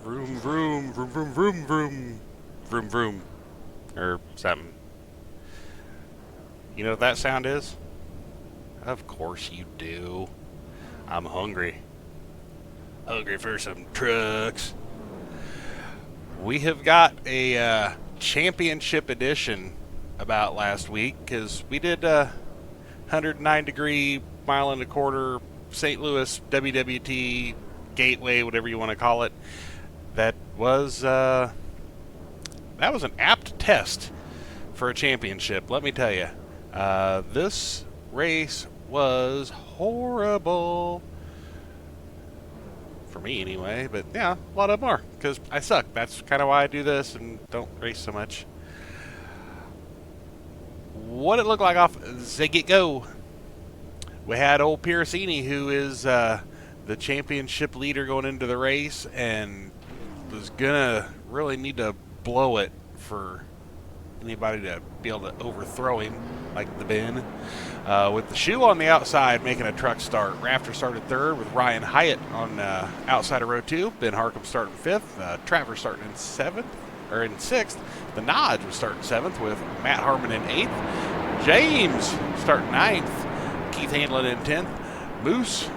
Vroom, vroom, vroom, vroom, vroom, vroom, vroom, vroom, or something. You know what that sound is? Of course you do. I'm hungry. Hungry for some trucks. We have got a championship edition about last week because we did 109-degree mile and a quarter St. Louis WWT Gateway, whatever you want to call it. That was an apt test for a championship, let me tell you. This race was horrible. For me, anyway. But, yeah, a lot of them are, because I suck. That's kind of why I do this and don't race so much. What it looked like off the get-go. We had old Piercini, who is the championship leader going into the race, and was going to really need to blow it for anybody to be able to overthrow him, like the Ben. With the shoe on the outside making a truck start. Rafter started third with Ryan Hyatt on outside of row 2. Ben Harcum starting 5th. Travers starting in 6th. The Nodge was starting 7th with Matt Harmon in 8th. James starting 9th. Keith Handlin in 10th. Moose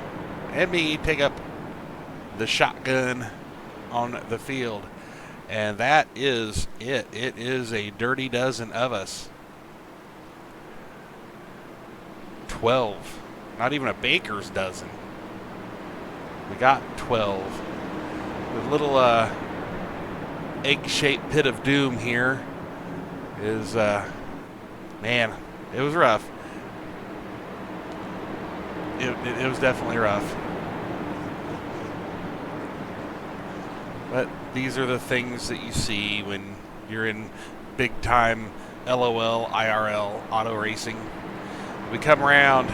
and me take up the shotgun on the field. And that is it. It is a dirty dozen of us. 12. Not even a baker's dozen. We got 12. The little egg-shaped pit of doom here is, man, it was rough. It was definitely rough. But these are the things that you see when you're in big-time LOL, IRL, auto racing. We come around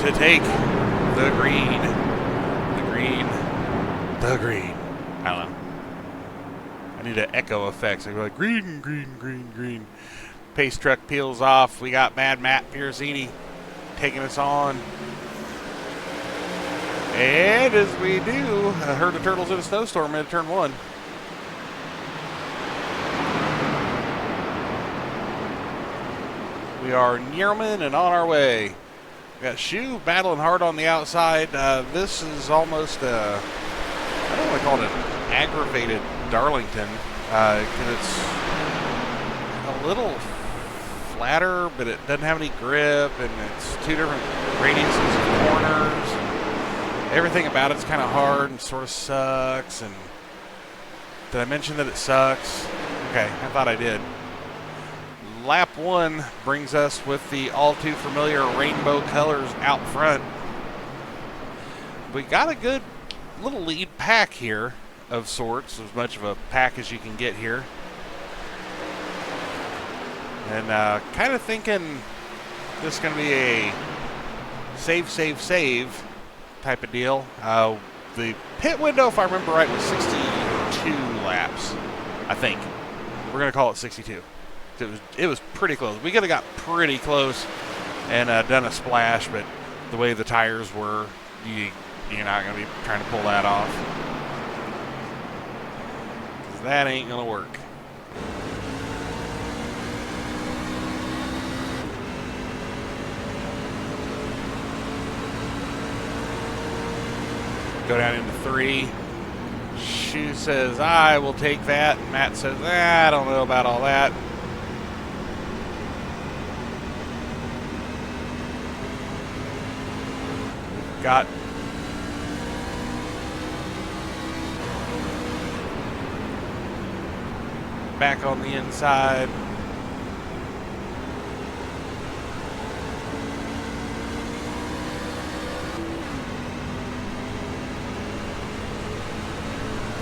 to take the green. I don't know. I need an echo effect. So I go like green, green, green, green. Pace truck peels off. We got Mad Matt Pierzini taking us on. And as we do, a herd of turtles in a snowstorm into turn 1. We are Nearman and on our way. We got Shoe battling hard on the outside. This is almost I don't want to call it an aggravated Darlington because it's a little flatter, but it doesn't have any grip, and it's 2 different radiuses of corners. And everything about it's kind of hard and sort of sucks. And did I mention that it sucks? Okay, I thought I did. Lap 1 brings us with the all too familiar rainbow colors out front. We got a good little lead pack here of sorts, as much of a pack as you can get here. And kind of thinking this is going to be a save type of deal. The pit window, if I remember right, was 62 laps, I think. We're going to call it 62. It was pretty close. We could have got pretty close and done a splash, but the way the tires were, you're not going to be trying to pull that off. 'Cause that ain't going to work. Go down into 3. Shoe says, I will take that. And Matt says, I don't know about all that. Got back on the inside.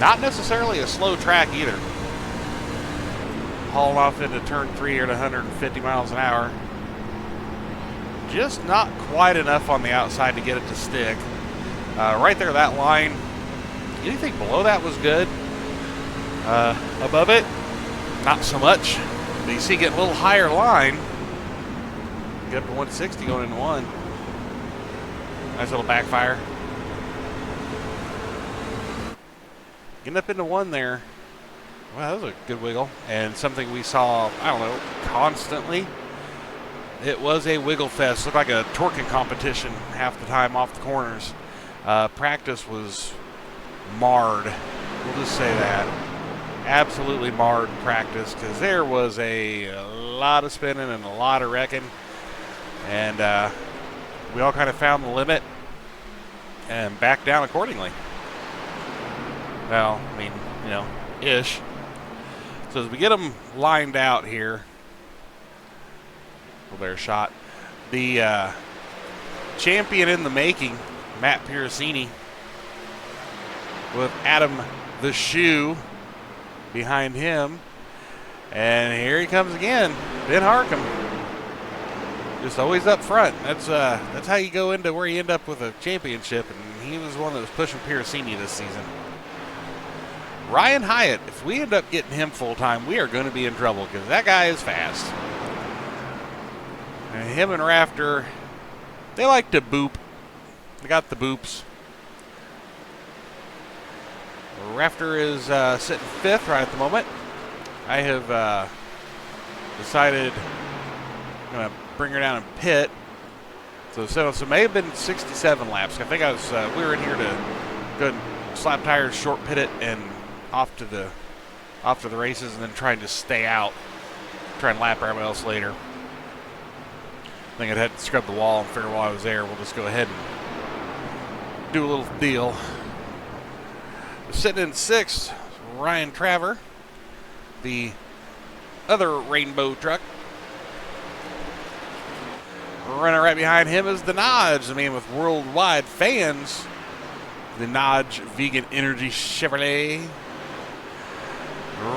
Not necessarily a slow track either. Hauling off into turn 3 at 150 miles an hour. Just not quite enough on the outside to get it to stick. Right there, that line. Anything below that was good. Above it, not so much. But you see, get a little higher line. Get up to 160 going into 1. Nice little backfire. Getting up into one there. Wow, that was a good wiggle. And something we saw, I don't know, constantly. It was a wiggle fest. Looked like a torquing competition half the time off the corners. Practice was marred. We'll just say that. Absolutely marred practice because there was a lot of spinning and a lot of wrecking. And we all kind of found the limit and backed down accordingly. Well, I mean, you know, ish. So as we get them lined out here, well, there's a shot. The champion in the making, Matt Piracini, with Adam the Shoe behind him. And here he comes again, Ben Harcum. Just always up front. That's how you go into where you end up with a championship, and he was one that was pushing Piracini this season. Ryan Hyatt, if we end up getting him full-time, we are going to be in trouble because that guy is fast. And him and Rafter, they like to boop. They got the boops. Rafter is sitting fifth right at the moment. I have decided I'm going to bring her down and pit. So it may have been 67 laps. I think we were in here to go and slap tires, short pit it, and off to the races, and then trying to stay out, try and lap everybody else later. I think I'd had to scrub the wall and figure while I was there, we'll just go ahead and do a little deal. Sitting in sixth, Ryan Traver, the other rainbow truck. Running right behind him is the Nodge, the man with worldwide fans. The Nodge Vegan Energy Chevrolet.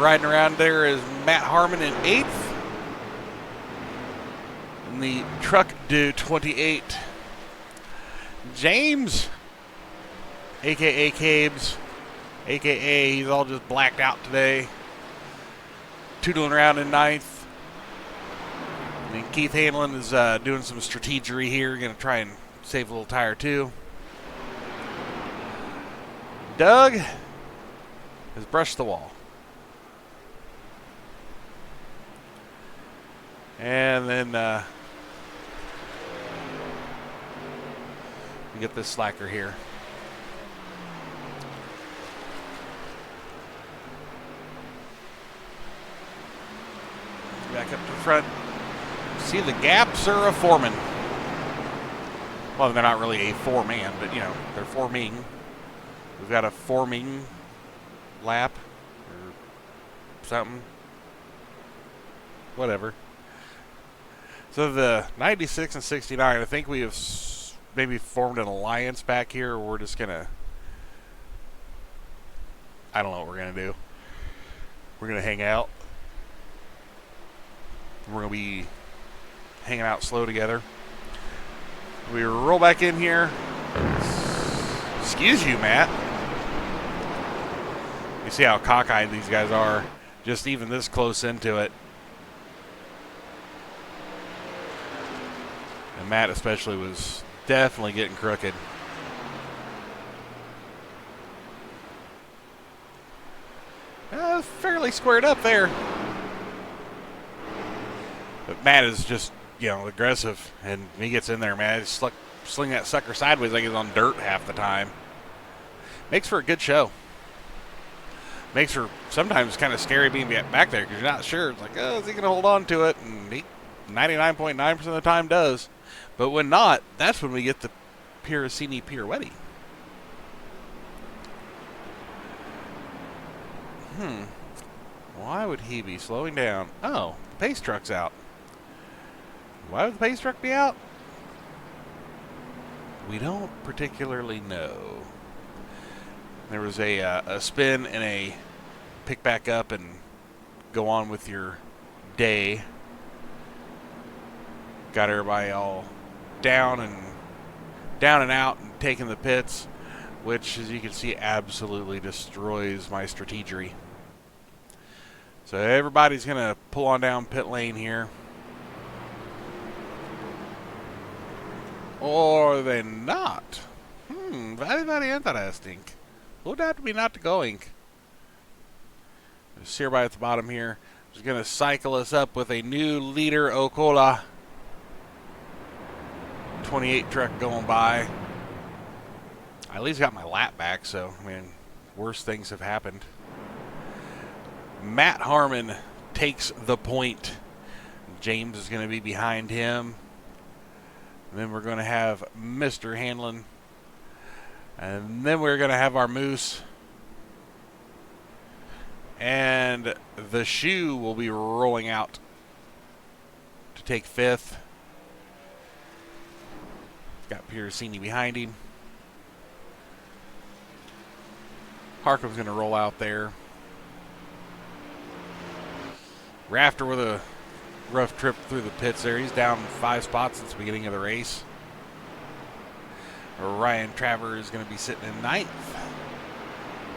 Riding around there is Matt Harmon in eighth. And the Truck Do 28. James, a.k.a. Cabes, a.k.a. he's all just blacked out today. Tootling around in ninth. And Keith Hanlon is doing some strategery here. Going to try and save a little tire too. Doug has brushed the wall. And then we get this slacker here. Back up to the front. See, the gaps are a foreman. Well, they're not really a four-man, but, you know, they're forming. We've got a forming lap or something. Whatever. So the 96 and 69, I think we have maybe formed an alliance back here, or we're just going to, I don't know what we're going to do. We're going to hang out. We're going to be hanging out slow together. We roll back in here. Excuse you, Matt. You see how cockeyed these guys are, just even this close into it. And Matt especially was definitely getting crooked. Fairly squared up there. But Matt is just, you know, aggressive, and he gets in there, man. He's sling that sucker sideways like he's on dirt half the time. Makes for a good show. Makes for sometimes kind of scary being back there because you're not sure. It's like, oh, is he going to hold on to it? And he 99.9% of the time does. But when not, that's when we get the Piracini pirouette. Why would he be slowing down? Oh, the pace truck's out. Why would the pace truck be out? We don't particularly know. There was a spin and a pick back up and go on with your day. Got everybody all down and out and taking the pits, which, as you can see, absolutely destroys my strategery. So everybody's going to pull on down pit lane here. Or they not. Very, very interesting. Who that be not going? Searby at the bottom here is going to cycle us up with a new leader, Okola. 28 truck going by. I at least got my lap back, so, I mean, worse things have happened. Matt Harmon takes the point. James is going to be behind him. And then we're going to have Mr. Hanlon. And then we're going to have our Moose. And the Shoe will be rolling out to take 5th. Got Piercini behind him. Harkham's going to roll out there. Rafter with a rough trip through the pits there. He's down 5 spots since the beginning of the race. Ryan Traver is going to be sitting in 9th.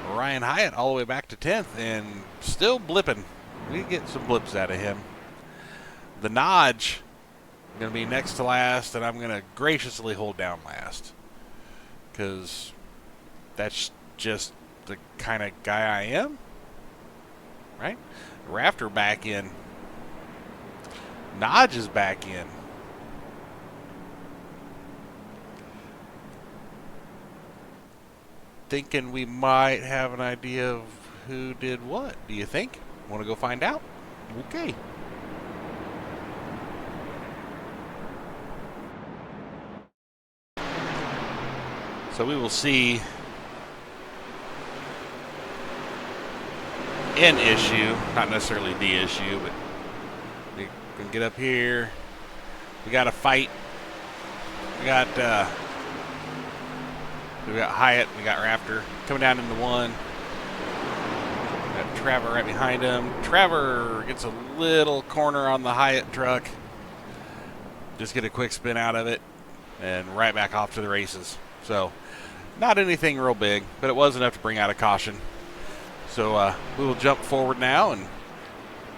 Ryan Hyatt all the way back to 10th and still blipping. We get some blips out of him. The Nodge going to be next to last, and I'm going to graciously hold down last because that's just the kind of guy I am, right? Rafter back in. Nodge is back in. Thinking we might have an idea of who did what. Do you think? Want to go find out? Okay. So we will see an issue, not necessarily the issue, but we can get up here. We got a fight. We got Hyatt, we got Rafter coming down into 1. We got Traver right behind him. Traver gets a little corner on the Hyatt truck. Just get a quick spin out of it and right back off to the races. So not anything real big, but it was enough to bring out a caution. So we will jump forward now and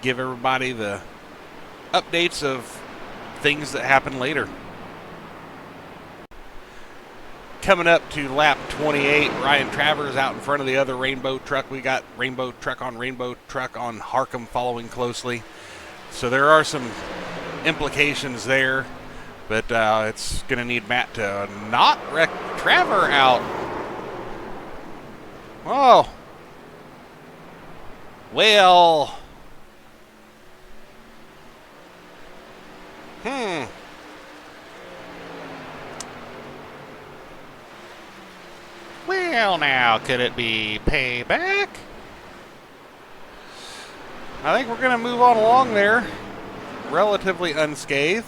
give everybody the updates of things that happen later. Coming up to lap 28, Ryan Travers out in front of the other Rainbow truck. We got Rainbow truck on Harkham following closely. So there are some implications there, but it's going to need Matt to not wreck Traver out. Oh. Well. Well, now, could it be payback? I think we're going to move on along there relatively unscathed.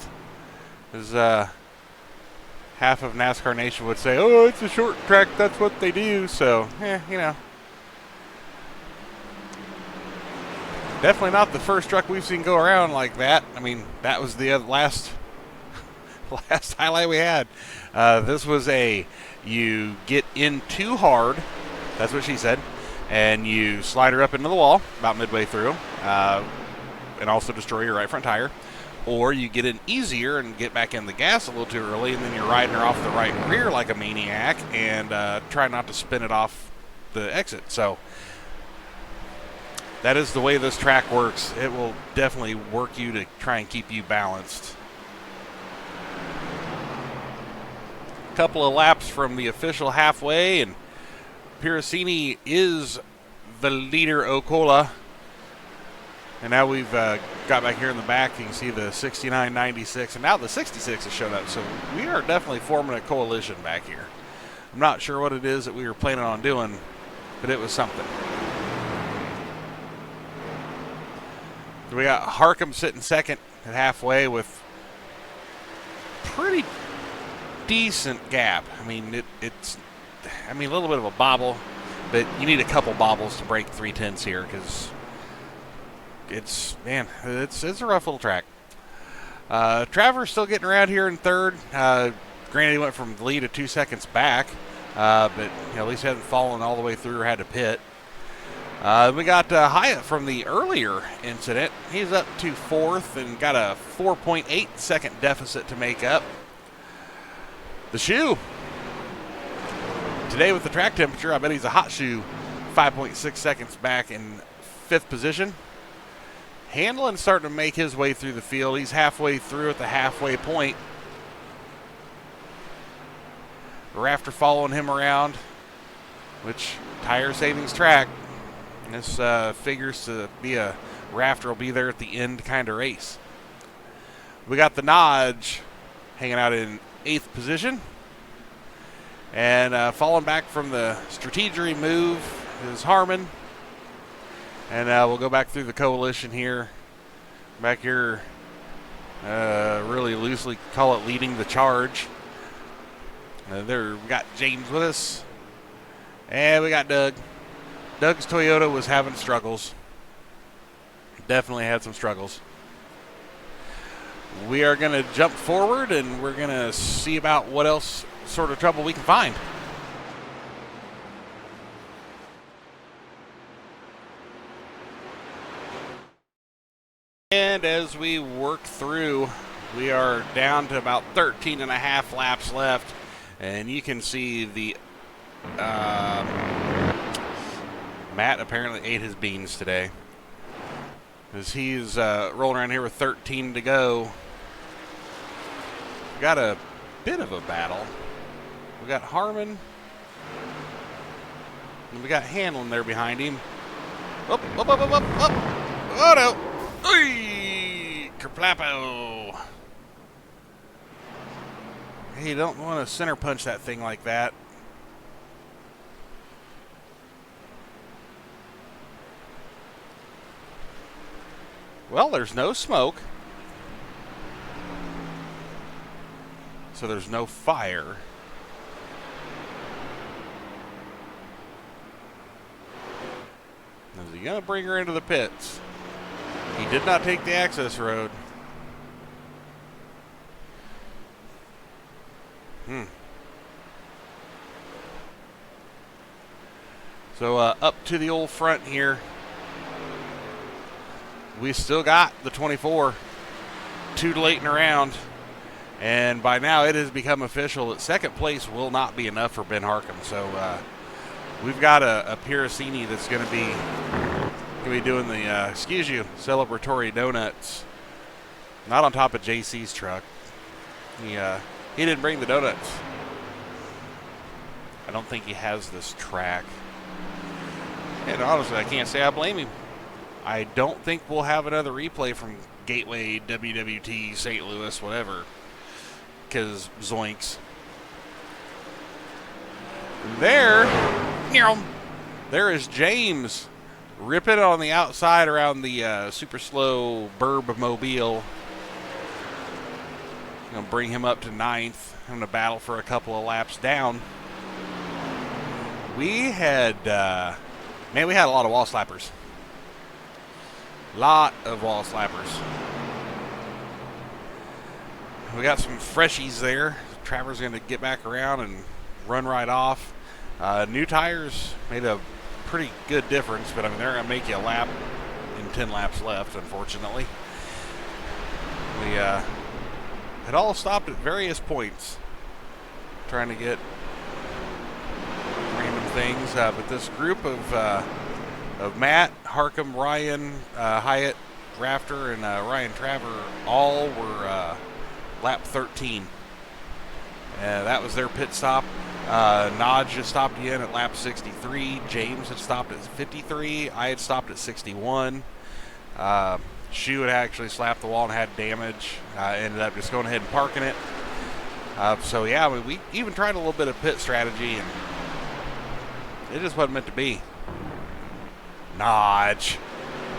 As half of NASCAR Nation would say, oh, it's a short track, that's what they do. So, you know. Definitely not the first truck we've seen go around like that. I mean, that was the last highlight we had. This was you get in too hard, that's what she said, and you slide her up into the wall about midway through, and also destroy your right front tire. Or you get in easier and get back in the gas a little too early, and then you're riding her off the right rear like a maniac and try not to spin it off the exit. So that is the way this track works. It will definitely work you to try and keep you balanced. Couple of laps from the official halfway, and Piercini is the leader, Okola. And now we've got back here in the back, you can see the 69.96, and now the 66 has shown up. So we are definitely forming a coalition back here. I'm not sure what it is that we were planning on doing, but it was something. We got Harkham sitting second at halfway with pretty decent gap. I mean, it's a little bit of a bobble, but you need a couple bobbles to break 310s here because it's a rough little track. Travers still getting around here in third. Granted, he went from the lead to 2 seconds back, but at least he hasn't fallen all the way through or had to pit. We got Hyatt from the earlier incident. He's up to fourth and got a 4.8 second deficit to make up. The Shoe. Today with the track temperature, I bet he's a hot shoe. 5.6 seconds back in 5th position. Hanlon's starting to make his way through the field. He's halfway through at the halfway point. Rafter following him around, which tire savings track. This figures to be a Rafter will be there at the end kind of race. We got the Nodge hanging out in 8th position. And falling back from the strategery move is Harmon. And we'll go back through the coalition here. Back here, really loosely call it leading the charge. There we got James with us. And we got Doug. Doug's Toyota was having struggles. Definitely had some struggles. We are going to jump forward and we're going to see about what else sort of trouble we can find. And as we work through, we are down to about 13 and a half laps left. And you can see the Matt apparently ate his beans today, as he's rolling around here with 13 to go. We got a bit of a battle. We got Harmon, and we got Hanlon there behind him. Up. Oh no! Oy! Kerplapo! Hey, you don't want to center punch that thing like that. Well, there's no smoke, so there's no fire. Is he going to bring her into the pits? He did not take the access road. So up to the old front here. We still got the 24 tutilating around, and by now it has become official that second place will not be enough for Ben Harcum. So we've got a Piracini that's going to be doing the celebratory donuts, not on top of JC's truck. He didn't bring the donuts. I don't think he has this track, and honestly, I can't say I blame him. I don't think we'll have another replay from Gateway WWT St. Louis, whatever, because zoinks. There is James ripping on the outside around the super slow Burb Mobile. Going to bring him up to 9th. I'm going to battle for a couple of laps down. We had a lot of wall slappers. Lot of wall slappers. We got some freshies there. Trevor's going to get back around and run right off. New tires made a pretty good difference, but I mean, they're going to make you a lap in 10 laps left, unfortunately. We had all stopped at various points trying to get random things, but this group of Matt, Harcum, Ryan, Hyatt, Rafter, and Ryan Traver all were lap 13. That was their pit stop. Nodge just stopped again at lap 63. James had stopped at 53. I had stopped at 61. Shoe had actually slapped the wall and had damage. Ended up just going ahead and parking it. So yeah, we even tried a little bit of pit strategy, and it just wasn't meant to be. Nodge.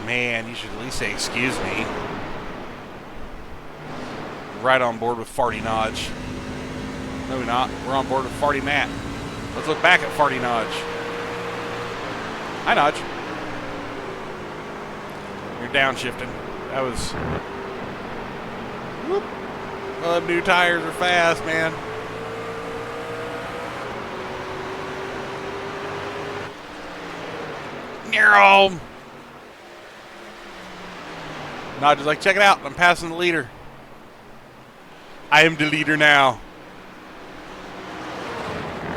Man, you should at least say excuse me. Right on board with Farty Nodge. No, we're not. We're on board with Farty Matt. Let's look back at Farty Nodge. Hi, Nodge. You're downshifting. That was... Whoop. Well, them new tires are fast, man. Nero! Nodge is like, check it out. I'm passing the leader. I am the leader now.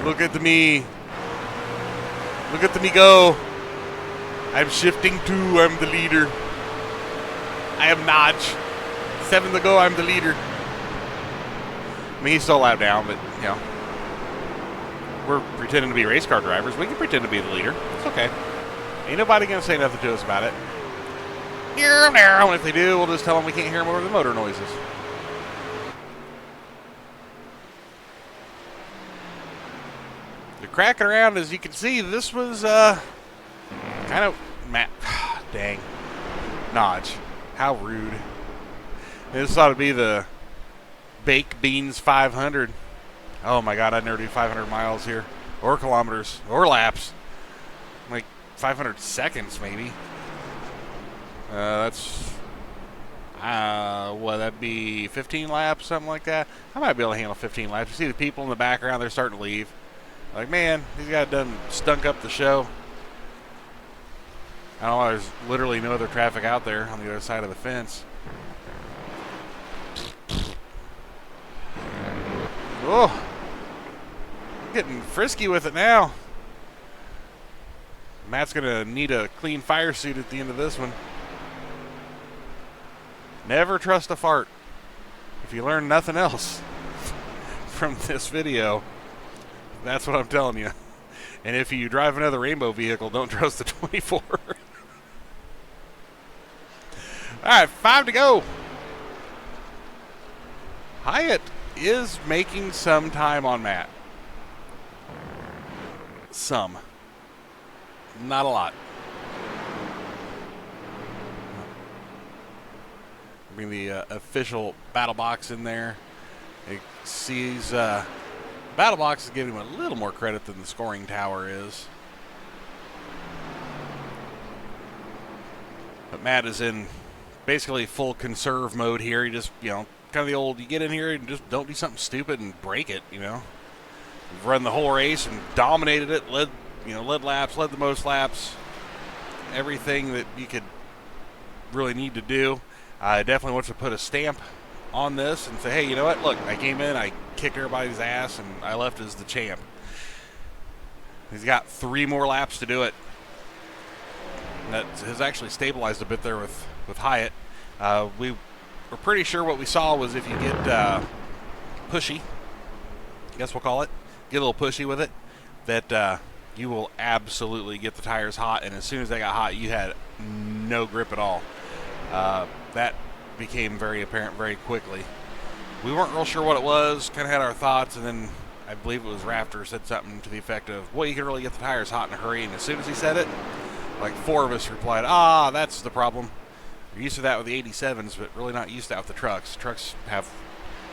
Look at me. Look at me go. I'm shifting 2. I'm the leader. I am Notch. 7 to go. I'm the leader. I mean, he's still a lap down, but, you know, we're pretending to be race car drivers. We can pretend to be the leader. It's okay. Ain't nobody going to say nothing to us about it. And if they do, we'll just tell them we can't hear them over the motor noises. They're cracking around. As you can see, this was kind of... Dang. Notch. How rude. This ought to be the Baked Beans 500. Oh my God, I'd never do 500 miles here. Or kilometers. Or laps. Like 500 seconds, maybe. That's... that'd be 15 laps, something like that. I might be able to handle 15 laps. You see the people in the background, they're starting to leave. Like, man, these guys done stunk up the show. I don't know, there's literally no other traffic out there on the other side of the fence. Oh, I'm getting frisky with it now. Matt's going to need a clean fire suit at the end of this one. Never trust a fart. If you learn nothing else from this video, that's what I'm telling you. And if you drive another rainbow vehicle, don't trust the 24. All right, 5 to go. Hyatt is making some time on Matt. Some. Not a lot. Bring the official battle box in there. It sees battle box is giving him a little more credit than the scoring tower is. But Matt is in basically full conserve mode here. He just, you know, kind of the old, you get in here and just don't do something stupid and break it, you know. We've run the whole race and dominated it, led laps, led the most laps, everything that you could really need to do. I definitely want to put a stamp on this and say, hey, you know what? Look, I came in, I kicked everybody's ass, and I left as the champ. He's got 3 more laps to do it. And that has actually stabilized a bit there with Hyatt. We were pretty sure what we saw was if you get pushy, I guess we'll call it, get a little pushy with it, that you will absolutely get the tires hot, and as soon as they got hot, you had no grip at all. That became very apparent very quickly. We weren't real sure what it was, kind of had our thoughts, and then I believe it was Rafter said something to the effect of, well, you can really get the tires hot in a hurry, and as soon as he said it, like 4 of us replied, that's the problem. We're used to that with the 87s, but really not used to that with the trucks. Trucks have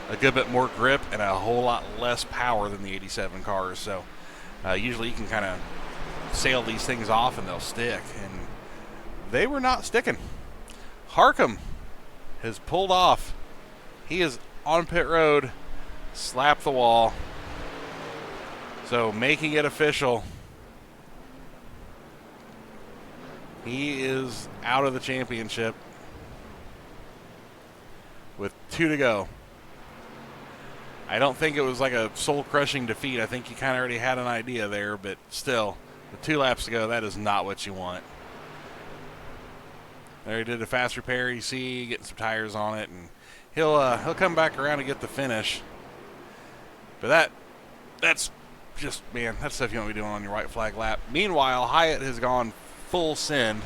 a good bit more grip and a whole lot less power than the 87 cars, so usually you can kind of sail these things off and they'll stick, and they were not sticking. Harkham has pulled off. He is on pit road, slapped the wall. So making it official, he is out of the championship with 2 to go. I don't think it was like a soul-crushing defeat. I think you kind of already had an idea there, but still, with 2 laps to go, that is not what you want. There he did a fast repair, you see, getting some tires on it, and he'll come back around and get the finish. But that's just, man, that's stuff you don't be doing on your white flag lap. Meanwhile, Hyatt has gone full send.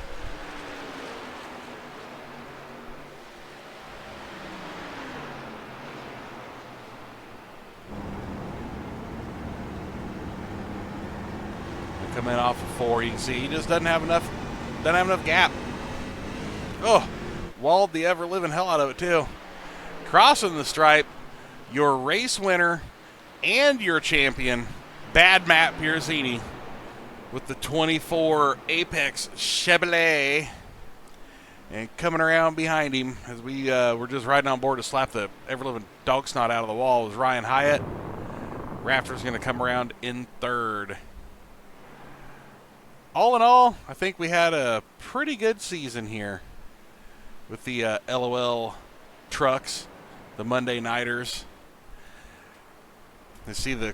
Coming off of 4, you can see he just doesn't have enough gap. Oh, walled the ever-living hell out of it, too. Crossing the stripe, your race winner and your champion, Bad Matt Pierzini, with the 24 Apex Chevrolet. And coming around behind him, as we were just riding on board to slap the ever-living dog snot out of the wall, was Ryan Hyatt. Rafter's going to come around in 3rd. All in all, I think we had a pretty good season here with the LOL trucks, the Monday Nighters. You see the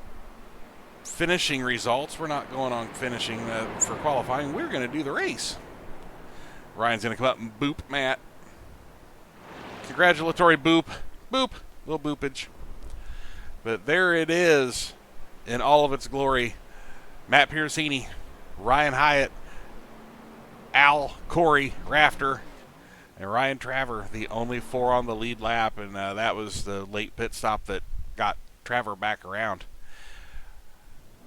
finishing results. We're not going on finishing for qualifying. We're going to do the race. Ryan's going to come up and boop Matt. Congratulatory boop. Boop. Little boopage. But there it is in all of its glory. Matt Piercini, Ryan Hyatt, Al Corey Rafter, and Ryan Traver, the only 4 on the lead lap. And that was the late pit stop that got Traver back around.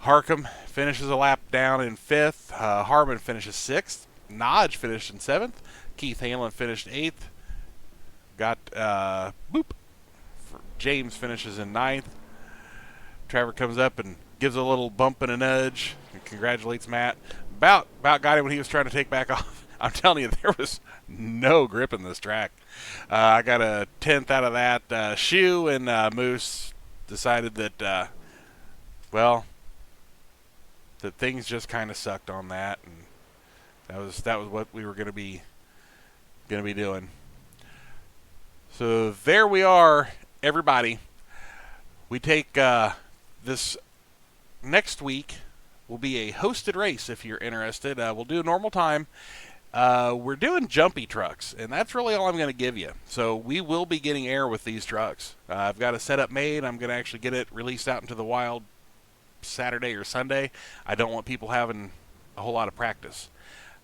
Harcum finishes a lap down in 5th. Harmon finishes 6th. Nodge finished in 7th. Keith Halen finished 8th. Got James finishes in 9th. Traver comes up and gives a little bump and a nudge and congratulates Matt. About got him when he was trying to take back off. I'm telling you, there was no grip in this track. I got a 10th out of that. Shoe and Moose decided that, well, that things just kind of sucked on that, and that was what we were going to be doing. So there we are, everybody. We take this next week will be a hosted race if you're interested. We'll do a normal time. We're doing Jumpy Trucks, and that's really all I'm going to give you. So we will be getting air with these trucks. I've got a setup made. I'm going to actually get it released out into the wild Saturday or Sunday. I don't want people having a whole lot of practice.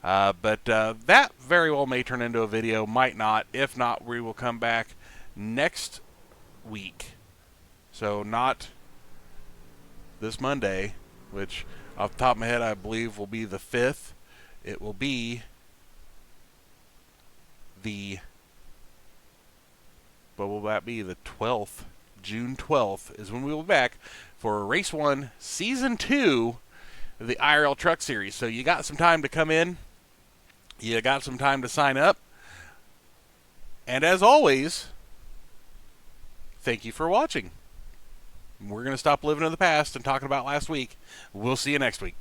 But that very well may turn into a video, might not. If not, we will come back next week. So not this Monday, which off the top of my head I believe will be the 5th. It will be what will that be? The 12th. June 12th is when we will be back for Race 1, Season 2 of the iRL Truck Series. So you got some time to come in. You got some time to sign up. And as always, thank you for watching. We're going to stop living in the past and talking about last week. We'll see you next week.